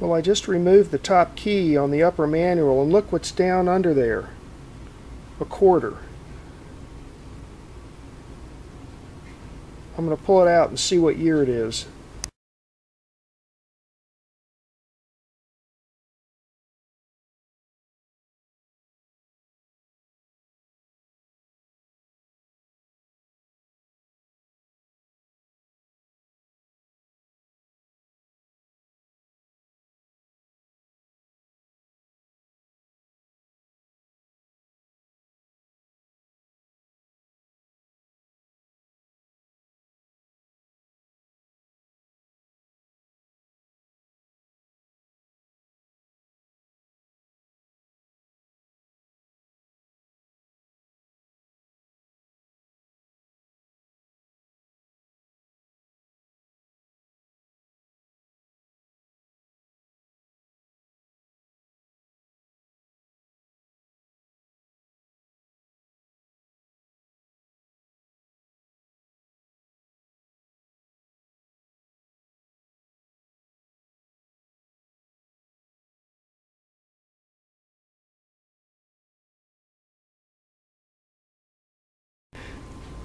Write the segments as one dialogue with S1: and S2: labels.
S1: Well, I just removed the top key on the upper manual, and look what's down under there. A quarter. I'm going to pull it out and see what year it is.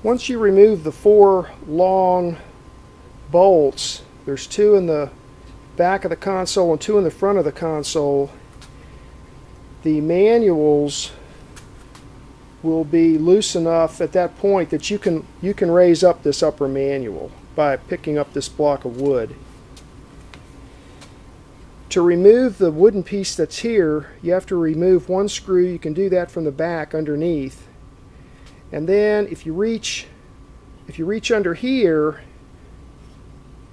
S1: Once you remove the 4 long bolts, there's 2 in the back of the console and 2 in the front of the console, the manuals will be loose enough at that point that you can raise up this upper manual by picking up this block of wood. To remove the wooden piece that's here, you have to remove 1 screw. You can do that from the back underneath. And then if you reach under here,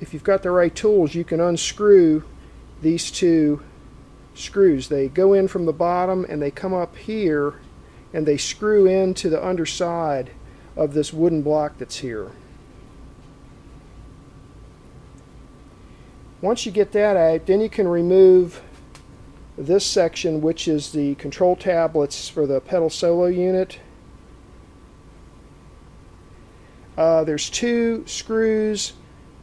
S1: if you've got the right tools, you can unscrew these 2 screws. They go in from the bottom and they come up here and they screw into the underside of this wooden block that's here. Once you get that out, then you can remove this section, which is the control tablets for the pedal solo unit. There's 2 screws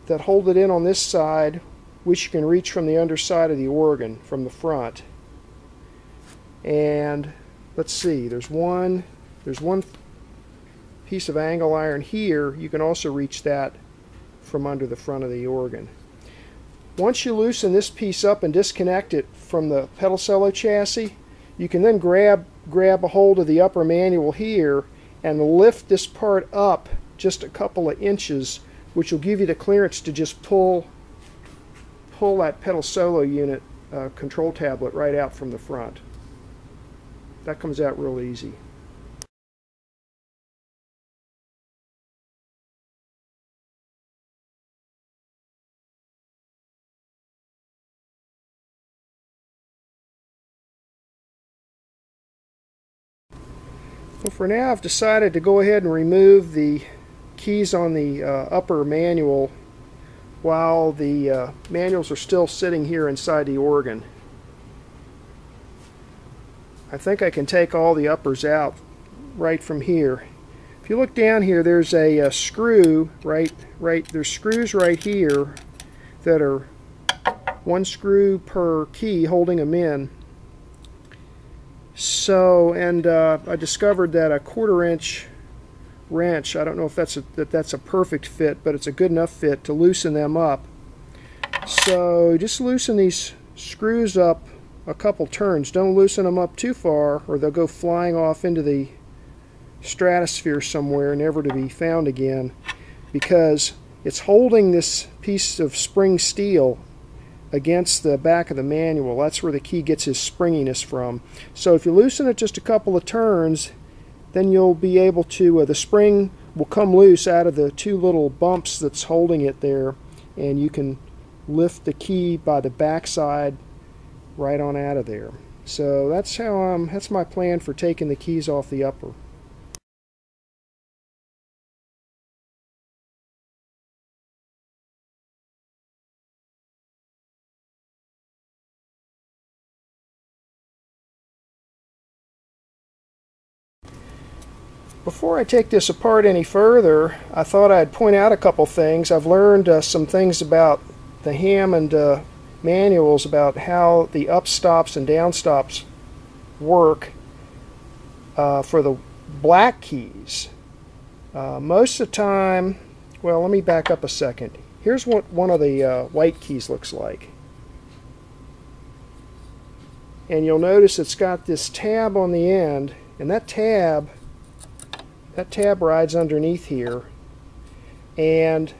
S1: that hold it in on this side, which you can reach from the underside of the organ from the front. And let's see, there's one piece of angle iron here. You can also reach that from under the front of the organ. Once you loosen this piece up and disconnect it from the pedal solo chassis, you can then grab a hold of the upper manual here and lift this part up just a couple of inches, which will give you the clearance to just pull that pedal solo unit control tablet right out from the front. That comes out real easy. Well, for now I've decided to go ahead and remove the keys on the upper manual while the manuals are still sitting here inside the organ. I think I can take all the uppers out right from here. If you look down here, there's a screw there's screws right here that are 1 screw per key holding them in. So, and I discovered that a 1/4 inch wrench, I don't know if that's a perfect fit, but it's a good enough fit to loosen them up. So just loosen these screws up a couple turns. Don't loosen them up too far or they'll go flying off into the stratosphere somewhere, never to be found again, because it's holding this piece of spring steel against the back of the manual. That's where the key gets his springiness from. So if you loosen it just a couple of turns, then you'll be able to, the spring will come loose out of the 2 little bumps that's holding it there, and you can lift the key by the back side right on out of there. So that's how that's my plan for taking the keys off the upper. Before I take this apart any further, I thought I'd point out a couple things. I've learned some things about the Hammond manuals about how the upstops and downstops work for the black keys. Most of the time, well, let me back up a second. Here's what one of the white keys looks like. And you'll notice it's got this tab on the end, and that tab rides underneath here. And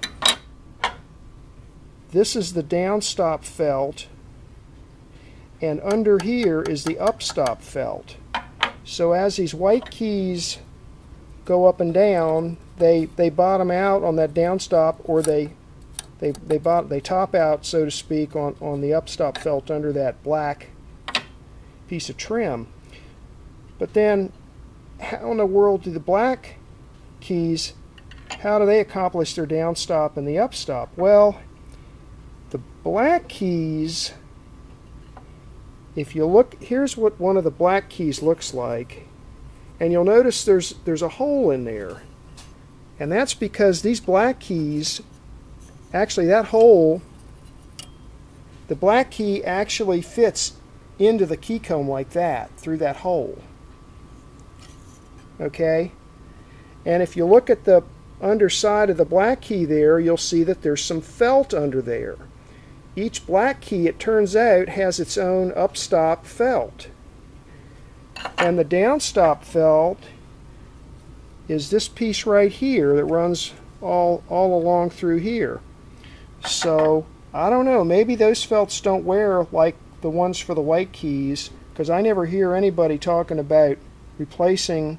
S1: this is the downstop felt, and under here is the upstop felt. So as these white keys go up and down, they bottom out on that downstop, or they top out, so to speak, on the upstop felt under that black piece of trim. But then, how in the world do the black keys, how do they accomplish their downstop and the upstop? Well, the black keys, if you look, here's what one of the black keys looks like, and you'll notice there's a hole in there, and that's because these black keys, actually that hole, the black key actually fits into the key comb like that, through that hole. Okay? And if you look at the underside of the black key there, you'll see that there's some felt under there. Each black key, it turns out, has its own upstop felt. And the downstop felt is this piece right here that runs all along through here. So, I don't know, maybe those felts don't wear like the ones for the white keys, because I never hear anybody talking about replacing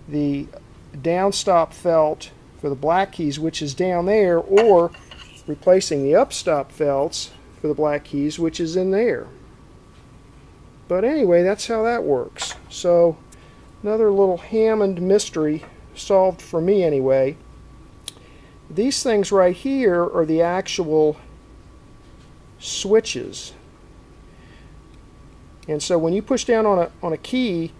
S1: the downstop felt for the black keys, which is down there, or replacing the upstop felts for the black keys, which is in there. But anyway, that's how that works. So another little Hammond mystery solved for me anyway. These things right here are the actual switches. And so when you push down on a key,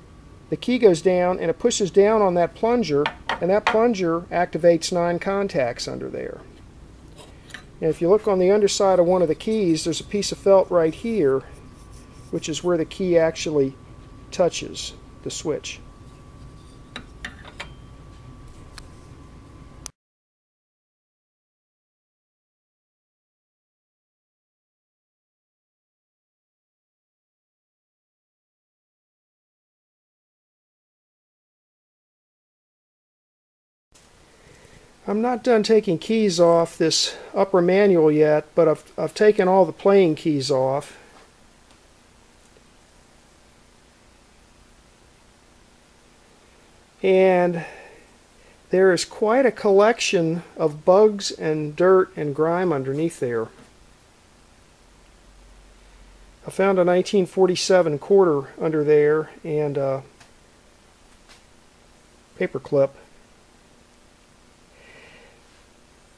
S1: the key goes down and it pushes down on that plunger, and that plunger activates 9 contacts under there. And if you look on the underside of one of the keys, there's a piece of felt right here, which is where the key actually touches the switch. I'm not done taking keys off this upper manual yet, but I've taken all the playing keys off. And there is quite a collection of bugs and dirt and grime underneath there. I found a 1947 quarter under there and a paper clip.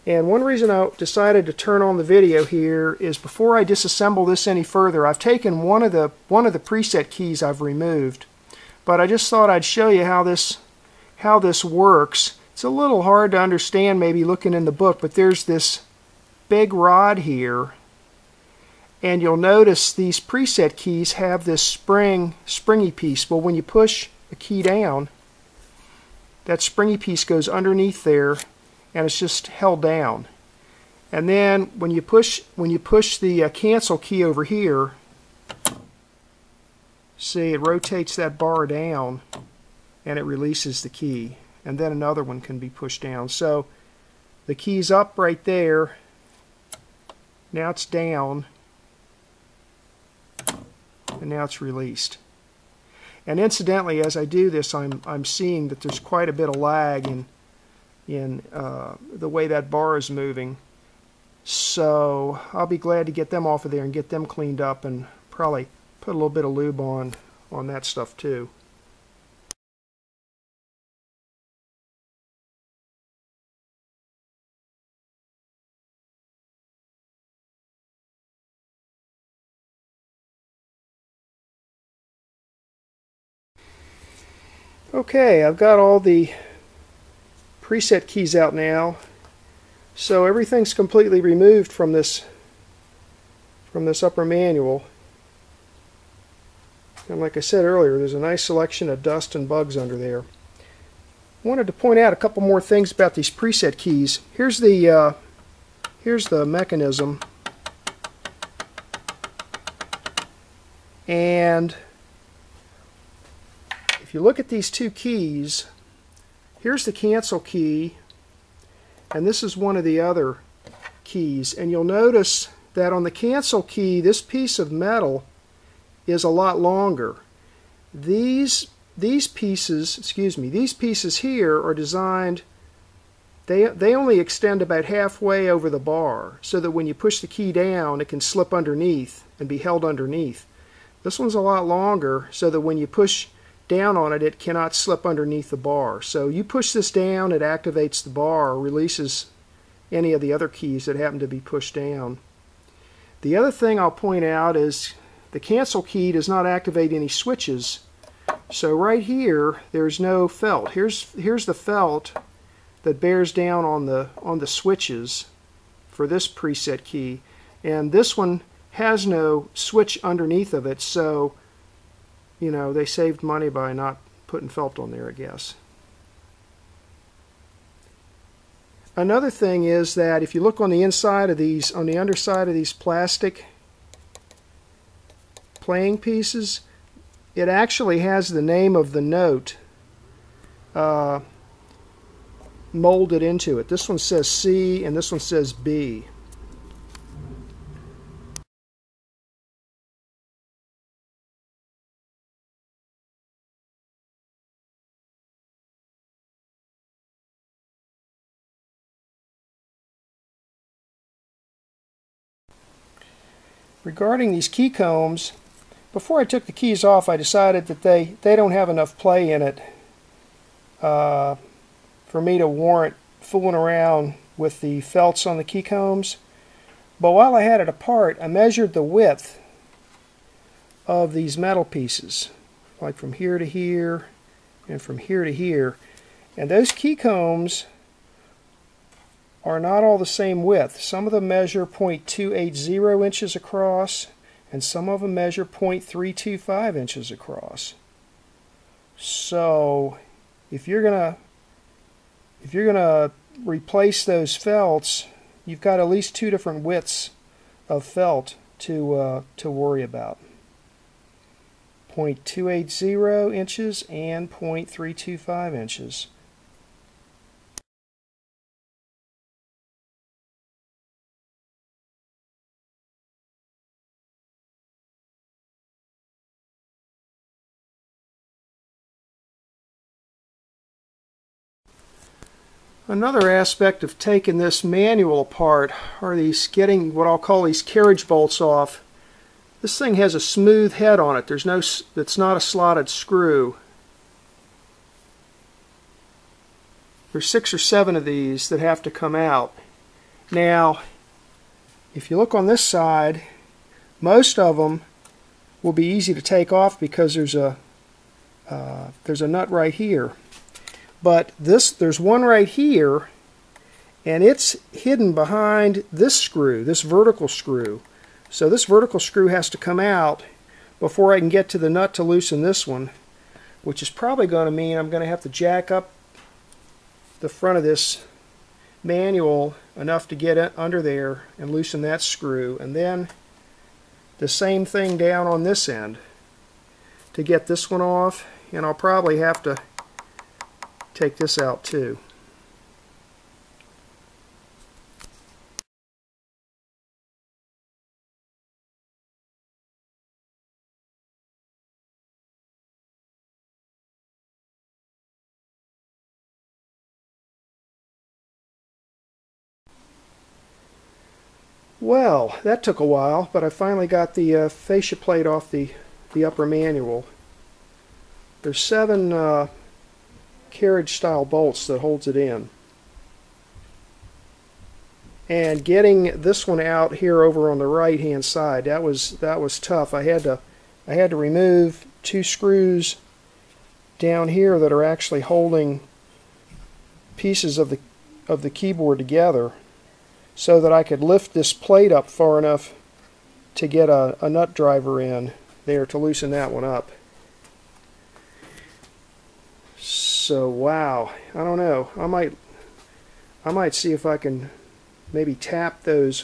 S1: And one reason I decided to turn on the video here is before I disassemble this any further, I've taken one of the preset keys I've removed, but I just thought I'd show you how this works. It's a little hard to understand maybe looking in the book, but there's this big rod here, and you'll notice these preset keys have this springy piece. Well, when you push a key down, that springy piece goes underneath there, and it's just held down. And then when you push the cancel key over here, see, it rotates that bar down and it releases the key, and then another one can be pushed down. So the key's up right there, now it's down, and now it's released. And incidentally, as I do this, I'm seeing that there's quite a bit of lag in the way that bar is moving. So I'll be glad to get them off of there and get them cleaned up, and probably put a little bit of lube on that stuff too. Okay, I've got all the preset keys out now, so everything's completely removed from this from this upper manual. And like I said earlier, there's a nice selection of dust and bugs under there. I wanted to point out a couple more things about these preset keys. Here's the mechanism, and if you look at these two keys, here's the cancel key, and this is one of the other keys, and you'll notice that on the cancel key, this piece of metal is a lot longer. These pieces here are designed, they only extend about halfway over the bar, so that when you push the key down, it can slip underneath and be held underneath. This one's a lot longer, so that when you push down on it, it cannot slip underneath the bar. So you push this down, it activates the bar, or releases any of the other keys that happen to be pushed down. The other thing I'll point out is the cancel key does not activate any switches. So right here, there's no felt. Here's the felt that bears down on the switches for this preset key, and this one has no switch underneath of it, so you know, they saved money by not putting felt on there, I guess. Another thing is that if you look on the inside of these, on the underside of these plastic playing pieces, it actually has the name of the note molded into it. This one says C and this one says B. Regarding these key combs, before I took the keys off, I decided that they don't have enough play in it for me to warrant fooling around with the felts on the key combs. But while I had it apart, I measured the width of these metal pieces, like from here to here and from here to here. And those key combs are not all the same width. Some of them measure 0.280 inches across, and some of them measure 0.325 inches across. So if you're gonna replace those felts, you've got at least two different widths of felt to worry about. 0.280 inches and 0.325 inches. Another aspect of taking this manual apart are getting what I'll call these carriage bolts off. This thing has a smooth head on it. It's not a slotted screw. There's 6 or 7 of these that have to come out. Now, if you look on this side, most of them will be easy to take off because there's a nut right here. But there's one right here, and it's hidden behind this screw, this vertical screw. So this vertical screw has to come out before I can get to the nut to loosen this one, which is probably going to mean I'm going to have to jack up the front of this manual enough to get it under there and loosen that screw, and then the same thing down on this end to get this one off, and I'll probably have to take this out too. Well, that took a while, but I finally got the fascia plate off the upper manual. There's 7 carriage style bolts that holds it in, and getting this one out here over on the right hand side, that was tough. I had to remove 2 screws down here that are actually holding pieces of the keyboard together so that I could lift this plate up far enough to get a nut driver in there to loosen that one up. So wow, I don't know. I might see if I can maybe tap those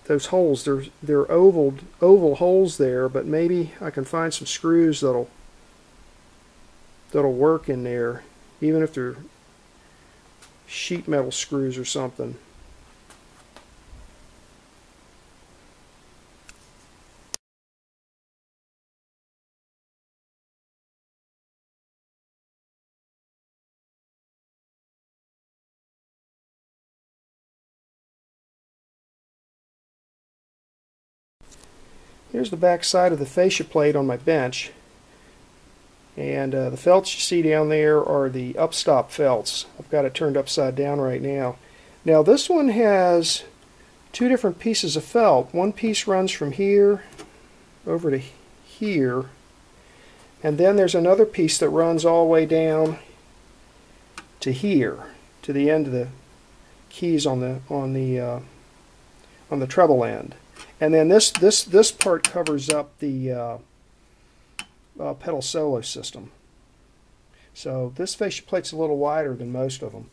S1: holes. They're oval holes there, but maybe I can find some screws that'll work in there, even if they're sheet metal screws or something. Here's the back side of the fascia plate on my bench, and the felts you see down there are the Upstop felts. I've got it turned upside down right now. Now this one has two different pieces of felt. One piece runs from here over to here, and then there's another piece that runs all the way down to here, to the end of the keys on the treble end. And then this part covers up the pedal solo system. So this fascia plate's a little wider than most of them.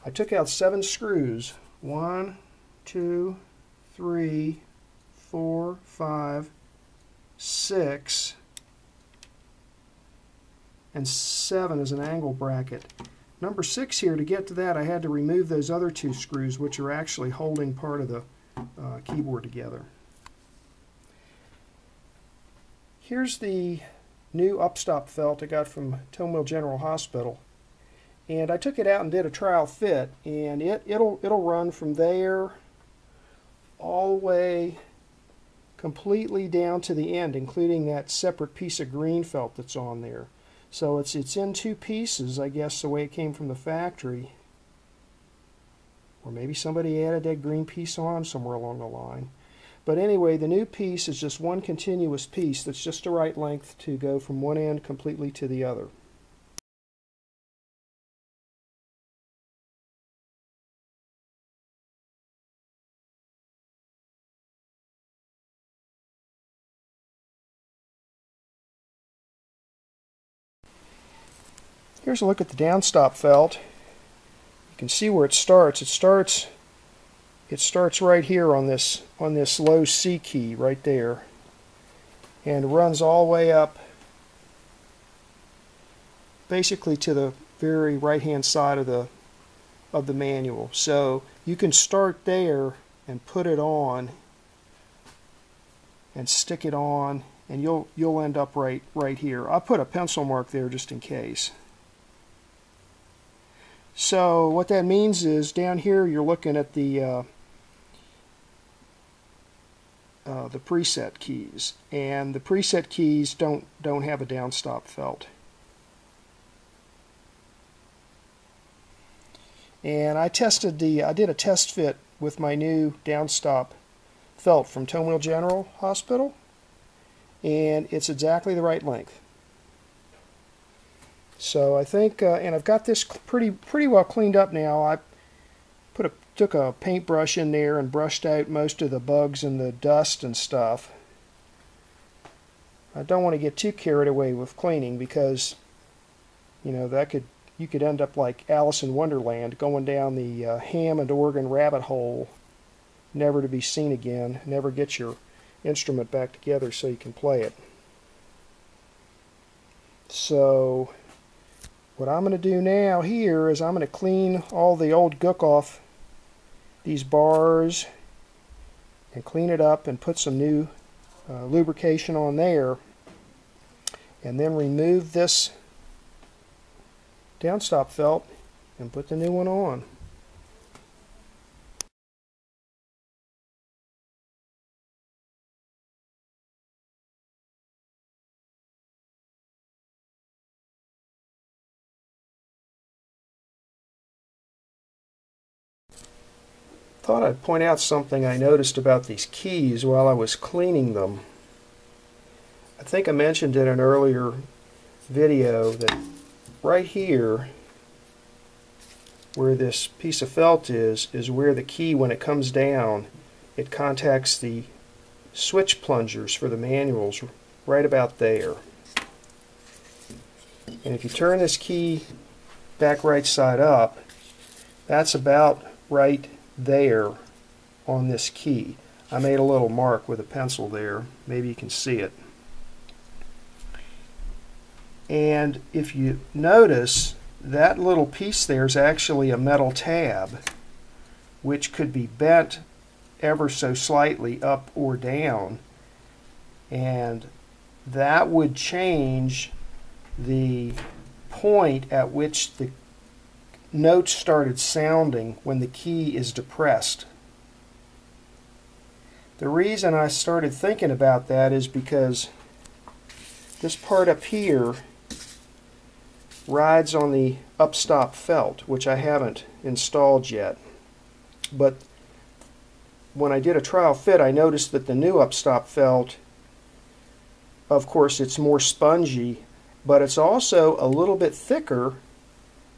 S1: I took out 7 screws. 1, 2, 3, 4, 5, 6, and 7 is an angle bracket. Number 6 here, to get to that I had to remove those other 2 screws, which are actually holding part of the keyboard together. Here's the new Upstop felt I got from Tomeville General Hospital, and I took it out and did a trial fit, and it'll run from there all the way completely down to the end, including that separate piece of green felt that's on there. So it's in 2 pieces, I guess, the way it came from the factory. Or maybe somebody added that green piece on somewhere along the line. But anyway, the new piece is just one continuous piece that's just the right length to go from one end completely to the other. Here's a look at the Downstop felt. You can see where it starts. It starts right here on this low C key right there, and runs all the way up basically to the very right hand side of the manual. So you can start there and put it on and stick it on, and you'll end up right here. I'll put a pencil mark there just in case. So what that means is down here you're looking at the preset keys, and the preset keys don't have a Downstop felt. And I did a test fit with my new Downstop felt from Tomeville General Hospital, and it's exactly the right length. So I think, and I've got this pretty well cleaned up now. I took a paintbrush in there and brushed out most of the bugs and the dust and stuff. I don't want to get too carried away with cleaning, because you know you could end up like Alice in Wonderland, going down the Hammond organ rabbit hole, never to be seen again, never get your instrument back together so you can play it. So what I'm going to do now here is I'm going to clean all the old gook off these bars and clean it up and put some new lubrication on there, and then remove this Downstop felt and put the new one on. Thought I'd point out something I noticed about these keys while I was cleaning them. I think I mentioned in an earlier video that right here, where this piece of felt is where the key, when it comes down, it contacts the switch plungers for the manuals right about there. And if you turn this key back right side up, that's about right there on this key. I made a little mark with a pencil there. Maybe you can see it. And if you notice, that little piece there is actually a metal tab, which could be bent ever so slightly up or down, and that would change the point at which the notes started sounding when the key is depressed. The reason I started thinking about that is because this part up here rides on the Upstop felt, which I haven't installed yet. But when I did a trial fit, I noticed that the new Upstop felt, of course, it's more spongy, but it's also a little bit thicker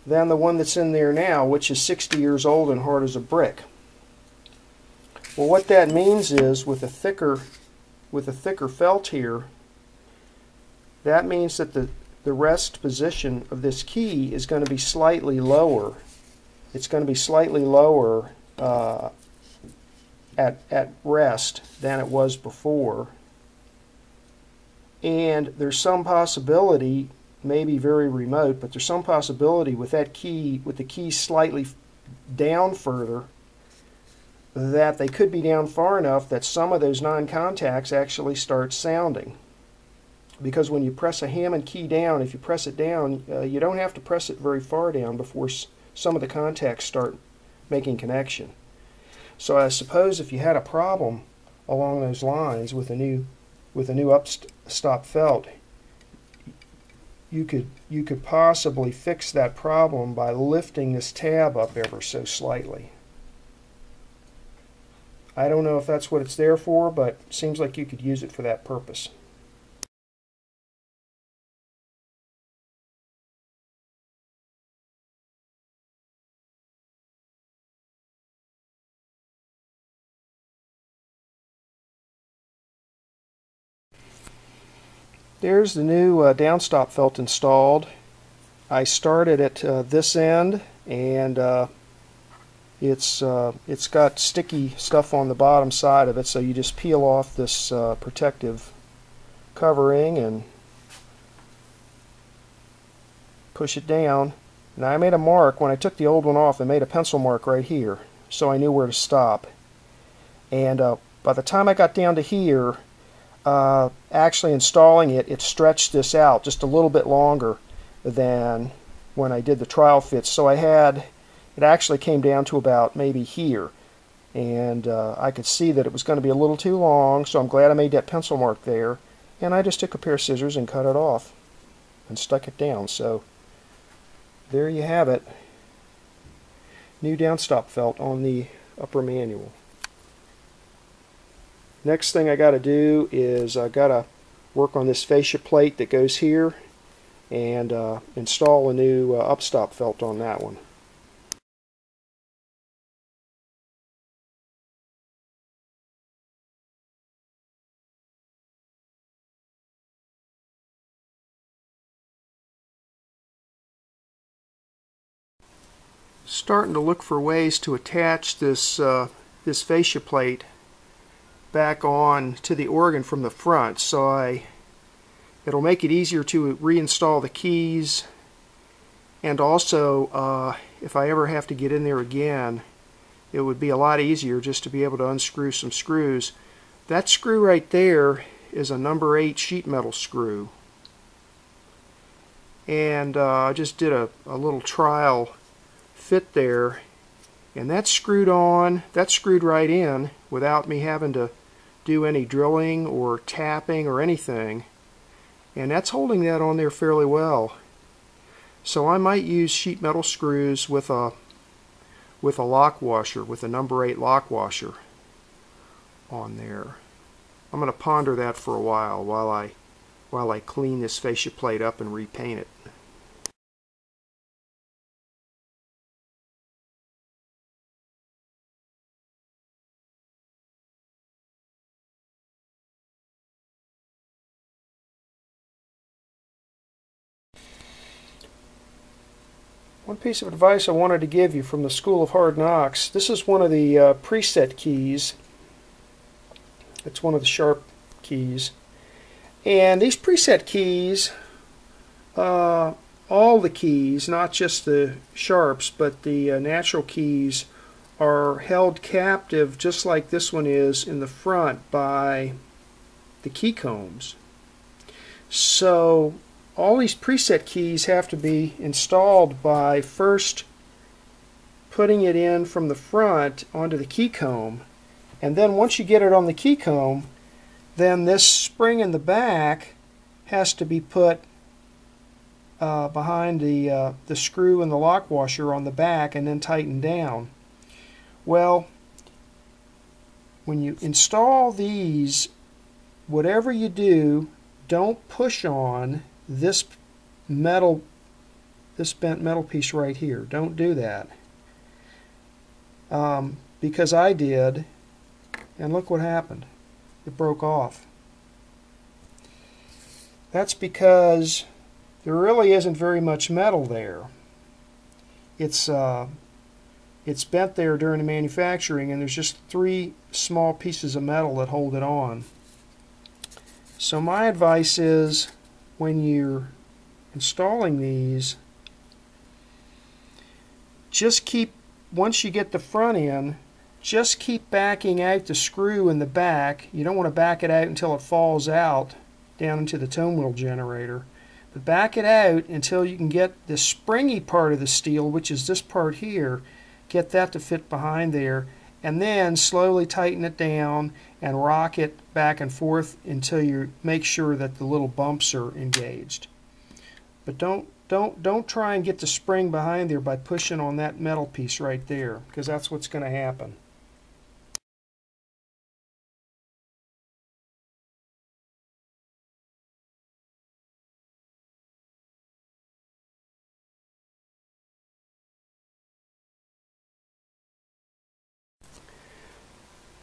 S1: than the one that's in there now, which is 60 years old and hard as a brick. Well, what that means is with a thicker felt here, that means that the rest position of this key is going to be slightly lower. It's going to be slightly lower at rest than it was before. And there's some possibility, maybe very remote, but there's some possibility with that key, with the key slightly down further, that they could be down far enough that some of those non-contacts actually start sounding. Because when you press a Hammond key down, if you press it down, you don't have to press it very far down before some of the contacts start making connection. So I suppose if you had a problem along those lines with a new Upstop felt, you could possibly fix that problem by lifting this tab up ever so slightly. I don't know if that's what it's there for, but it seems like you could use it for that purpose. There's the new Downstop felt installed. I started at this end, and it's got sticky stuff on the bottom side of it, so you just peel off this protective covering and push it down. Now I made a mark when I took the old one off. I made a pencil mark right here, so I knew where to stop. And by the time I got down to here, actually installing it, it stretched this out just a little bit longer than when I did the trial fits. So it actually came down to about maybe here, and I could see that it was going to be a little too long, so I'm glad I made that pencil mark there, and I just took a pair of scissors and cut it off and stuck it down. So there you have it, new Downstop felt on the upper manual. Next thing I got to do is I got to work on this fascia plate that goes here and install a new Upstop felt on that one. Starting to look for ways to attach this this fascia plate back on to the organ from the front, so it'll make it easier to reinstall the keys, and also if I ever have to get in there again, it would be a lot easier just to be able to unscrew some screws. That screw right there is a number 8 sheet metal screw, and I just did a little trial fit there, and that's screwed on, that's screwed right in without me having to do any drilling or tapping or anything, and that's holding that on there fairly well. So I might use sheet metal screws with a lock washer, with a number 8 lock washer on there. I'm going to ponder that for a while I clean this fascia plate up and repaint it. One piece of advice I wanted to give you from the School of Hard Knocks. This is one of the preset keys. It's one of the sharp keys. And these preset keys, all the keys, not just the sharps, but the natural keys, are held captive just like this one is in the front by the key combs. So all these preset keys have to be installed by first putting it in from the front onto the key comb, and then once you get it on the key comb, then this spring in the back has to be put behind the screw and the lock washer on the back and then tightened down. Well, when you install these, whatever you do, don't push on this bent metal piece right here. Don't do that. Because I did, and look what happened. It broke off. That's because there really isn't very much metal there. It's bent there during the manufacturing, and there's just 3 small pieces of metal that hold it on. So my advice is, when you're installing these, just keep, once you get the front in, just keep backing out the screw in the back. You don't want to back it out until it falls out down into the tone wheel generator. But back it out until you can get the springy part of the steel, which is this part here, get that to fit behind there, and then slowly tighten it down and rock it back and forth until you make sure that the little bumps are engaged. But don't try and get the spring behind there by pushing on that metal piece right there, because that's what's going to happen.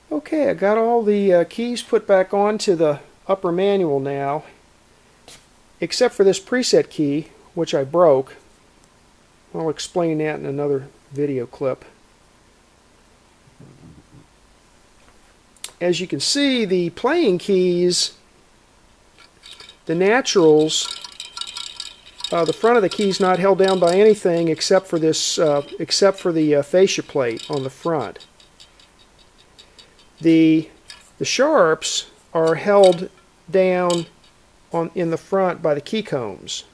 S1: Okay, I got all the keys put back onto the upper manual now, except for this preset key, which I broke. I'll explain that in another video clip. As you can see, the playing keys, the naturals, the front of the key's not held down by anything except for this, except for the fascia plate on the front. The sharps are held down in the front by the key combs.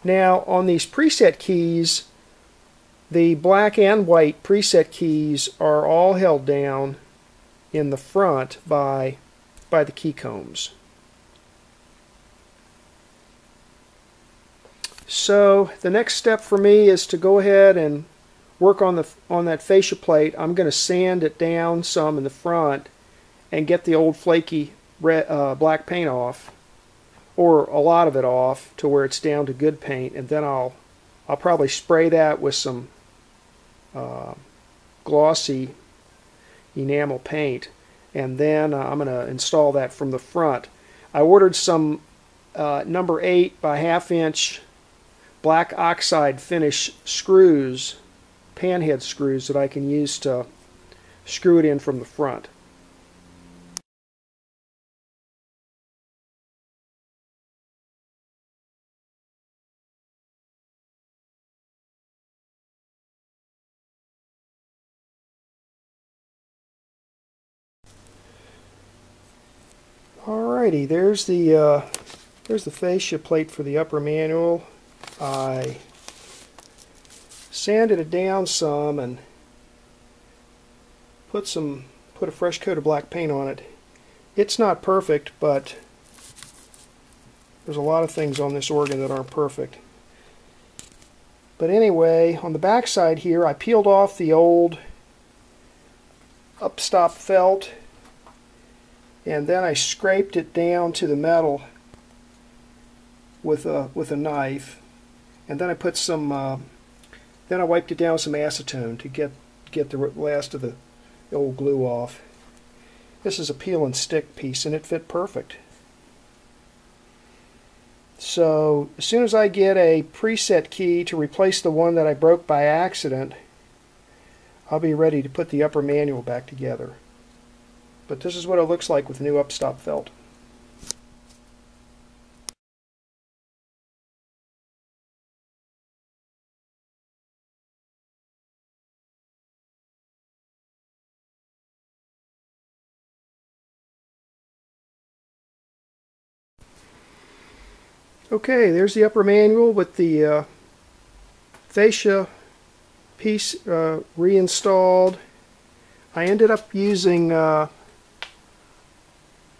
S1: Now on these preset keys, the black and white preset keys are all held down in the front by the key combs. So the next step for me is to go ahead and work on that fascia plate. I'm going to sand it down some in the front and get the old flaky black paint off, or a lot of it off, to where it's down to good paint, and then I'll probably spray that with some glossy enamel paint, and then I'm going to install that from the front. I ordered some number 8 by 1/2 inch black oxide finish screws, panhead screws, that I can use to screw it in from the front. Alrighty, there's the fascia plate for the upper manual. I sanded it down some and put a fresh coat of black paint on it. It's not perfect, but there's a lot of things on this organ that aren't perfect. But anyway, on the back side here, I peeled off the old Upstop felt, and then I scraped it down to the metal with a knife, and then I put some then I wiped it down with some acetone to get the last of the old glue off. This is a peel and stick piece, and it fit perfect. So as soon as I get a preset key to replace the one that I broke by accident, I'll be ready to put the upper manual back together. But this is what it looks like with new Upstop felt. Okay, there's the upper manual with the fascia piece reinstalled. I ended up using a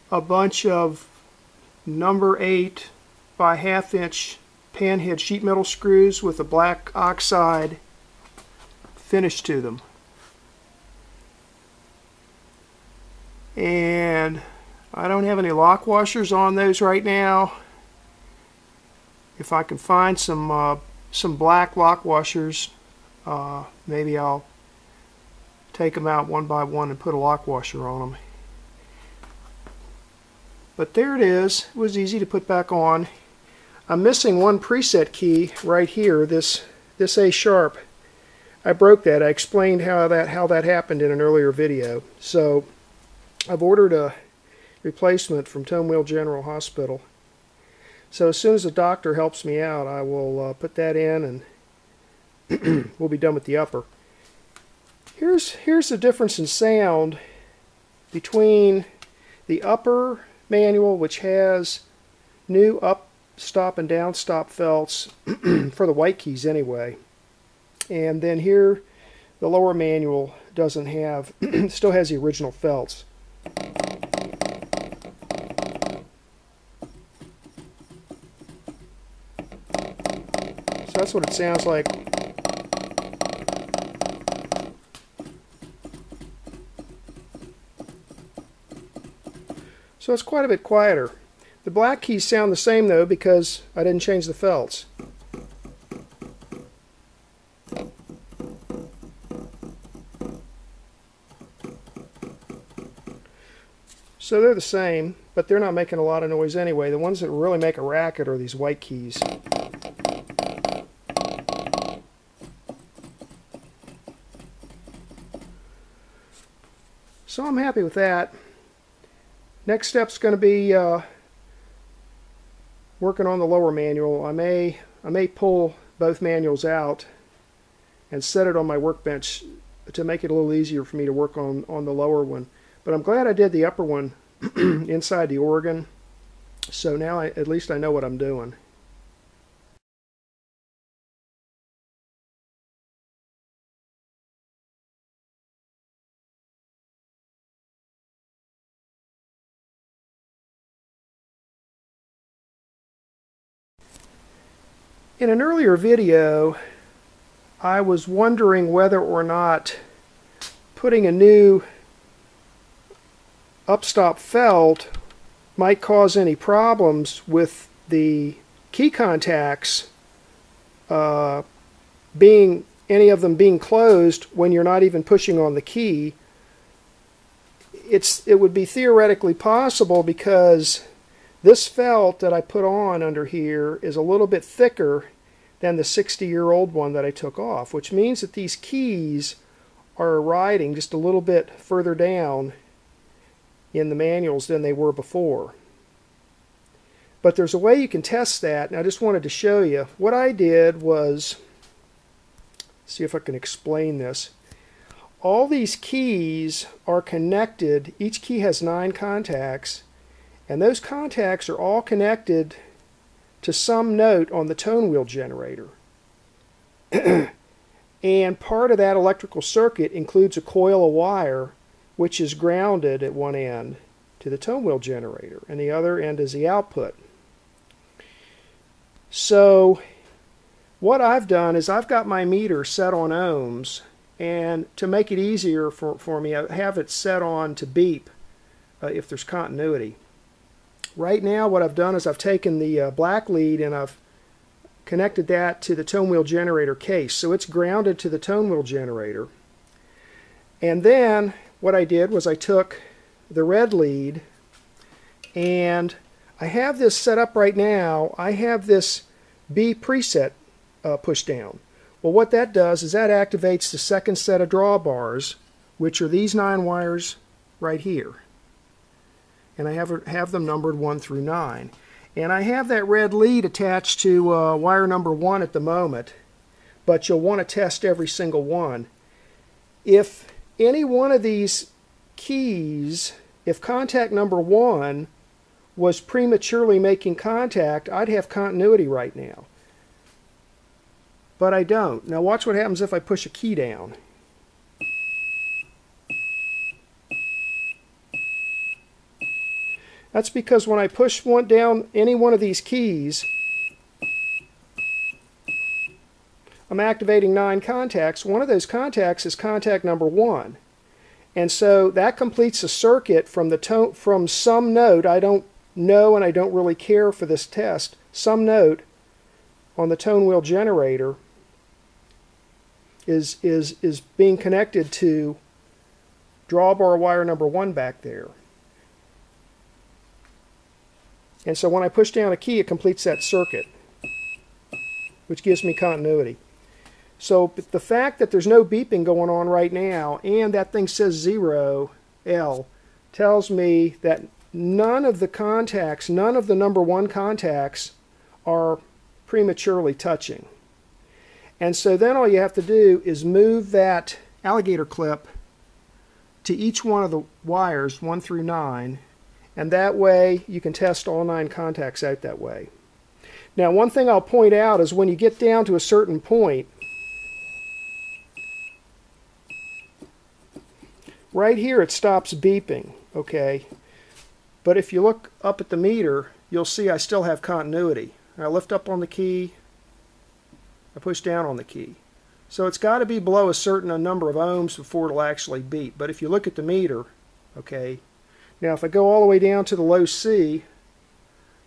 S1: bunch of number 8 by 1/2 inch panhead sheet metal screws with a black oxide finish to them. And I don't have any lock washers on those right now. If I can find some black lock washers, maybe I'll take them out one by one and put a lock washer on them. But there it is. It was easy to put back on. I'm missing one preset key right here, this A sharp. I broke that. I explained how that happened in an earlier video. So I've ordered a replacement from Tomewheel General Hospital. So as soon as the doctor helps me out, I will put that in and we'll be done with the upper. Here's the difference in sound between the upper manual, which has new Upstop and Downstop felts for the white keys anyway, and then here the lower manual doesn't have, still has the original felts. So that's what it sounds like. So it's quite a bit quieter. The black keys sound the same though because I didn't change the felts. So they're the same, but they're not making a lot of noise anyway. The ones that really make a racket are these white keys. So I'm happy with that. Next step's going to be working on the lower manual. I may pull both manuals out and set it on my workbench to make it a little easier for me to work on the lower one. But I'm glad I did the upper one inside the organ. So now at least I know what I'm doing. In an earlier video, I was wondering whether or not putting a new Upstop felt might cause any problems with the key contacts any of them being closed when you're not even pushing on the key. It would be theoretically possible because this felt that I put on under here is a little bit thicker than the 60-year-old one that I took off, which means that these keys are riding just a little bit further down in the manuals than they were before. But there's a way you can test that, and I just wanted to show you. What I did was, see if I can explain this. All these keys are connected. Each key has 9 contacts. And those contacts are all connected to some note on the tone wheel generator. And part of that electrical circuit includes a coil of wire which is grounded at one end to the tone wheel generator, and the other end is the output. So what I've done is I've got my meter set on ohms, and to make it easier for me, I have it set on to beep if there's continuity. Right now what I've done is I've taken the black lead and I've connected that to the tone wheel generator case. So it's grounded to the tone wheel generator. And then what I did was I took the red lead and I have this set up right now. I have this B preset pushed down. Well, what that does is that activates the second set of drawbars, which are these 9 wires right here. And I have them numbered 1 through 9. And I have that red lead attached to wire number 1 at the moment, but you'll want to test every single one. If any one of these keys, if contact number 1 was prematurely making contact, I'd have continuity right now. But I don't. Now watch what happens if I push a key down. That's because when I push down any one of these keys, I'm activating 9 contacts. One of those contacts is contact number 1. And so that completes a circuit from some note. I don't know and I don't really care for this test. Some note on the tone wheel generator is being connected to drawbar wire number 1 back there. And so when I push down a key, it completes that circuit, which gives me continuity. So the fact that there's no beeping going on right now and that thing says 0L tells me that none of the contacts, none of the number 1 contacts are prematurely touching. And so then all you have to do is move that alligator clip to each one of the wires 1 through 9, and that way you can test all 9 contacts out that way. Now one thing I'll point out is when you get down to a certain point, right here it stops beeping, okay? But if you look up at the meter, you'll see I still have continuity. I lift up on the key, I push down on the key. So it's got to be below a certain number of ohms before it'll actually beep. But if you look at the meter, okay, now if I go all the way down to the low C,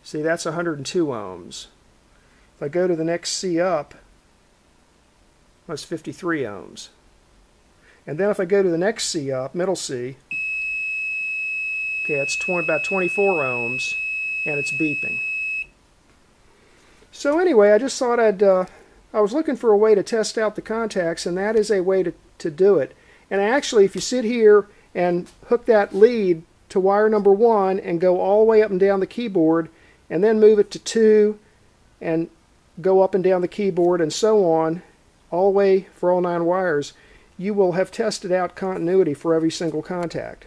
S1: see that's 102 ohms. If I go to the next C up, that's 53 ohms. And then if I go to the next C up, middle C, okay, it's about 24 ohms, and it's beeping. So anyway, I just thought I was looking for a way to test out the contacts, and that is a way to do it. And actually, if you sit here and hook that lead to wire number 1 and go all the way up and down the keyboard, and then move it to 2 and go up and down the keyboard and so on, all the way for all 9 wires, you will have tested out continuity for every single contact.